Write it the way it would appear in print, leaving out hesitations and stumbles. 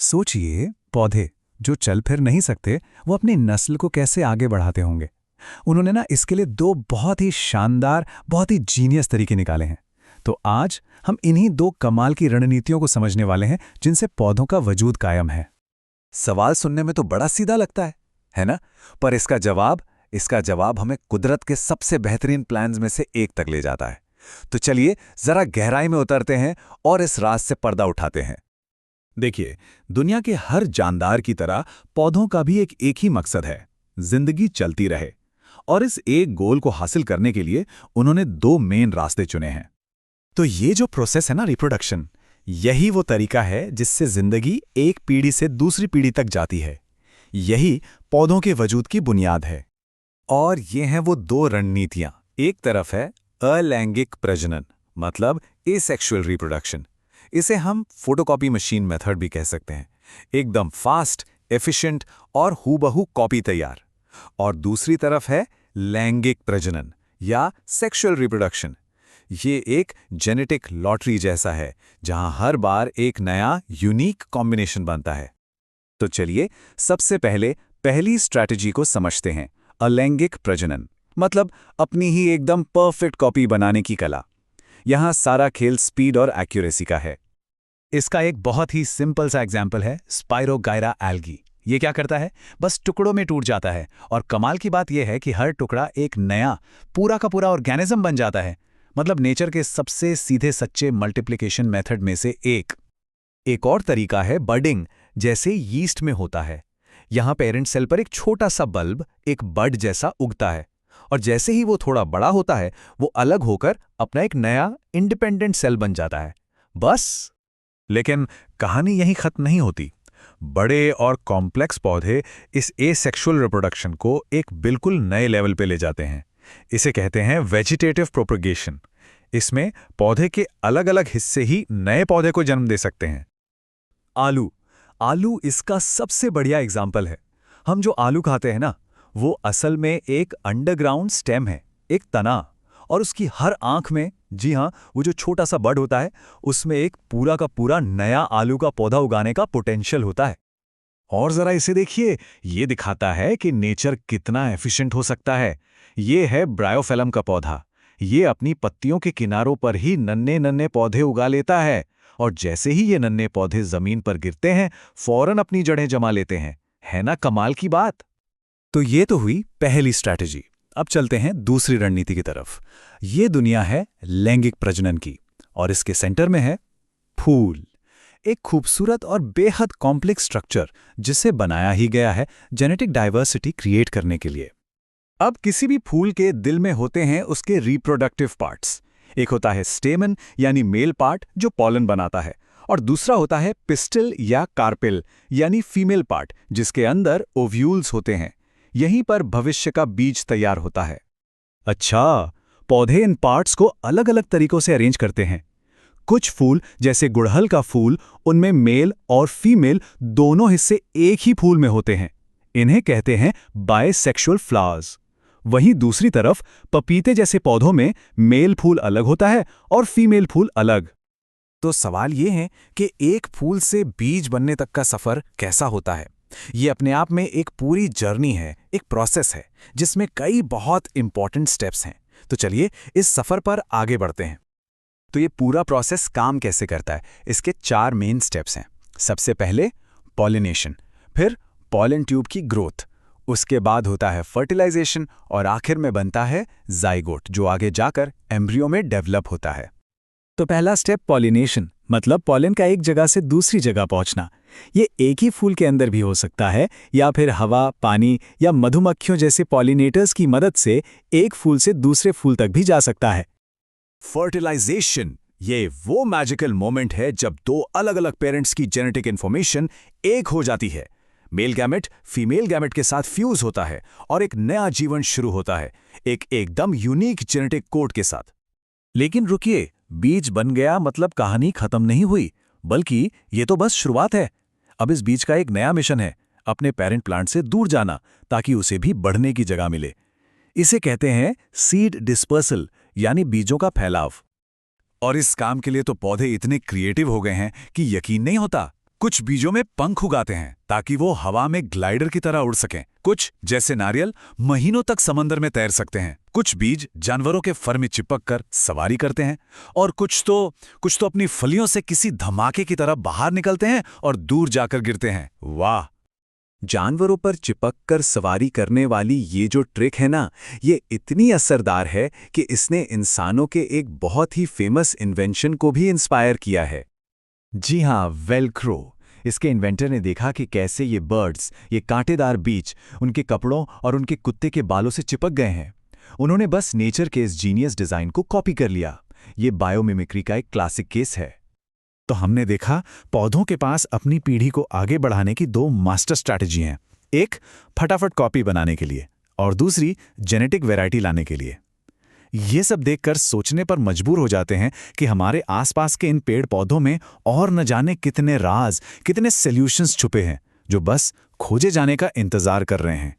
सोचिए, पौधे जो चल फिर नहीं सकते वो अपनी नस्ल को कैसे आगे बढ़ाते होंगे। उन्होंने ना इसके लिए दो बहुत ही शानदार, बहुत ही जीनियस तरीके निकाले हैं। तो आज हम इन्हीं दो कमाल की रणनीतियों को समझने वाले हैं जिनसे पौधों का वजूद कायम है। सवाल सुनने में तो बड़ा सीधा लगता है ना? पर इसका जवाब हमें कुदरत के सबसे बेहतरीन प्लान्स में से एक तक ले जाता है। तो चलिए जरा गहराई में उतरते हैं और इस राज से पर्दा उठाते हैं। देखिए, दुनिया के हर जानदार की तरह पौधों का भी एक ही मकसद है, जिंदगी चलती रहे। और इस एक गोल को हासिल करने के लिए उन्होंने दो मेन रास्ते चुने हैं। तो ये जो प्रोसेस है ना, रिप्रोडक्शन, यही वो तरीका है जिससे जिंदगी एक पीढ़ी से दूसरी पीढ़ी तक जाती है। यही पौधों के वजूद की बुनियाद है। और ये हैं वो दो रणनीतियां। एक तरफ है अलैंगिक प्रजनन, मतलब एसेक्सुअल रिप्रोडक्शन। इसे हम फोटोकॉपी मशीन मेथड भी कह सकते हैं। एकदम फास्ट, एफिशिएंट और हूबहू कॉपी तैयार। और दूसरी तरफ है लैंगिक प्रजनन या सेक्सुअल रिप्रोडक्शन। ये एक जेनेटिक लॉटरी जैसा है, जहां हर बार एक नया यूनिक कॉम्बिनेशन बनता है। तो चलिए सबसे पहले पहली स्ट्रैटेजी को समझते हैं, अलैंगिक प्रजनन, मतलब अपनी ही एकदम परफेक्ट कॉपी बनाने की कला। यहां सारा खेल स्पीड और एक्यूरेसी का है। इसका एक बहुत ही सिंपल सा एग्जाम्पल है स्पाइरोगायरा एल्गी। ये क्या करता है, बस टुकड़ों में टूट जाता है। और कमाल की बात यह है कि हर टुकड़ा एक नया पूरा का पूरा ऑर्गेनिज्म बन जाता है। मतलब नेचर के सबसे सीधे सच्चे मल्टीप्लिकेशन मेथड में से एक और तरीका है बडिंग, जैसे यीस्ट में होता है। यहां पेरेंट सेल पर एक छोटा सा बल्ब, एक बड जैसा उगता है। और जैसे ही वो थोड़ा बड़ा होता है, वो अलग होकर अपना एक नया इंडिपेंडेंट सेल बन जाता है। बस। लेकिन कहानी यहीं खत्म नहीं होती। बड़े और कॉम्प्लेक्स पौधे इस एसेक्सुअल रिप्रोडक्शन को एक बिल्कुल नए लेवल पे ले जाते हैं। इसे कहते हैं वेजिटेटिव प्रोपगेशन। इसमें पौधे के अलग अलग हिस्से ही नए पौधे को जन्म दे सकते हैं। आलू इसका सबसे बढ़िया एग्जाम्पल है। हम जो आलू खाते हैं ना, वो असल में एक अंडरग्राउंड स्टेम है, एक तना। और उसकी हर आंख में, जी हाँ, वो जो छोटा सा बड होता है, उसमें एक पूरा का पूरा नया आलू का पौधा उगाने का पोटेंशियल होता है। और जरा इसे देखिए, ये दिखाता है कि नेचर कितना एफिशिएंट हो सकता है। ये है ब्रायोफिलम का पौधा। ये अपनी पत्तियों के किनारों पर ही नन्हे नन्हे पौधे उगा लेता है। और जैसे ही ये नन्हे पौधे जमीन पर गिरते हैं, फौरन अपनी जड़ें जमा लेते हैं। है ना कमाल की बात? तो ये तो हुई पहली स्ट्रैटेजी। अब चलते हैं दूसरी रणनीति की तरफ। ये दुनिया है लैंगिक प्रजनन की, और इसके सेंटर में है फूल। एक खूबसूरत और बेहद कॉम्प्लेक्स स्ट्रक्चर जिसे बनाया ही गया है जेनेटिक डाइवर्सिटी क्रिएट करने के लिए। अब किसी भी फूल के दिल में होते हैं उसके रिप्रोडक्टिव पार्ट्स। एक होता है स्टेमन यानी मेल पार्ट जो पॉलन बनाता है, और दूसरा होता है पिस्टिल या कार्पेल यानी फीमेल पार्ट जिसके अंदर ओव्यूल्स होते हैं। यहीं पर भविष्य का बीज तैयार होता है। अच्छा, पौधे इन पार्ट्स को अलग अलग तरीकों से अरेंज करते हैं। कुछ फूल जैसे गुड़हल का फूल, उनमें मेल और फीमेल दोनों हिस्से एक ही फूल में होते हैं। इन्हें कहते हैं बायसेक्सुअल फ्लावर्स। वहीं दूसरी तरफ पपीते जैसे पौधों में मेल फूल अलग होता है और फीमेल फूल अलग। तो सवाल ये है कि एक फूल से बीज बनने तक का सफर कैसा होता है? ये अपने आप में एक पूरी जर्नी है, एक प्रोसेस है जिसमें कई बहुत इंपॉर्टेंट स्टेप्स हैं। तो चलिए इस सफर पर आगे बढ़ते हैं। तो ये पूरा प्रोसेस काम कैसे करता है, इसके 4 मेन स्टेप्स हैं। सबसे पहले पॉलिनेशन, फिर पॉलन ट्यूब की ग्रोथ, उसके बाद होता है फर्टिलाइजेशन, और आखिर में बनता है जाइगोट जो आगे जाकर एम्ब्रियो में डेवलप होता है। तो पहला स्टेप पॉलिनेशन, मतलब पॉलन का एक जगह से दूसरी जगह पहुंचना। ये एक ही फूल के अंदर भी हो सकता है, या फिर हवा, पानी या मधुमक्खियों जैसे पॉलिनेटर्स की मदद से एक फूल से दूसरे फूल तक भी जा सकता है। फर्टिलाइजेशन, ये वो मैजिकल मोमेंट है जब दो अलग अलग पेरेंट्स की जेनेटिक इंफॉर्मेशन एक हो जाती है। मेल गैमेट फीमेल गैमेट के साथ फ्यूज होता है और एक नया जीवन शुरू होता है, एक एकदम यूनिक जेनेटिक कोड के साथ। लेकिन रुकिए, बीज बन गया मतलब कहानी खत्म नहीं हुई, बल्कि ये तो बस शुरुआत है। अब इस बीज का एक नया मिशन है, अपने पेरेंट प्लांट से दूर जाना, ताकि उसे भी बढ़ने की जगह मिले। इसे कहते हैं सीड डिस्पर्सल, यानी बीजों का फैलाव। और इस काम के लिए तो पौधे इतने क्रिएटिव हो गए हैं कि यकीन नहीं होता। कुछ बीजों में पंख उगाते हैं ताकि वो हवा में ग्लाइडर की तरह उड़ सकें। कुछ, जैसे नारियल, महीनों तक समंदर में तैर सकते हैं। कुछ बीज जानवरों के फर में चिपक कर सवारी करते हैं। और कुछ तो अपनी फलियों से किसी धमाके की तरह बाहर निकलते हैं और दूर जाकर गिरते हैं। वाह! जानवरों पर चिपक कर सवारी करने वाली ये जो ट्रिक है ना, ये इतनी असरदार है कि इसने इंसानों के एक बहुत ही फेमस इन्वेंशन को भी इंस्पायर किया है। जी हाँ, वेलक्रो। इसके इन्वेंटर ने देखा कि कैसे ये बर्ड्स, ये कांटेदार बीज, उनके कपड़ों और उनके कुत्ते के बालों से चिपक गए हैं। उन्होंने बस नेचर के इस जीनियस डिज़ाइन को कॉपी कर लिया। ये बायोमिमिक्री का एक क्लासिक केस है। तो हमने देखा पौधों के पास अपनी पीढ़ी को आगे बढ़ाने की दो मास्टर स्ट्रैटेजी हैं। एक, फटाफट कॉपी बनाने के लिए, और दूसरी, जेनेटिक वैरायटी लाने के लिए। ये सब देखकर सोचने पर मजबूर हो जाते हैं कि हमारे आसपास के इन पेड़ पौधों में और न जाने कितने राज, कितने सॉल्यूशंस छुपे हैं, जो बस खोजे जाने का इंतजार कर रहे हैं।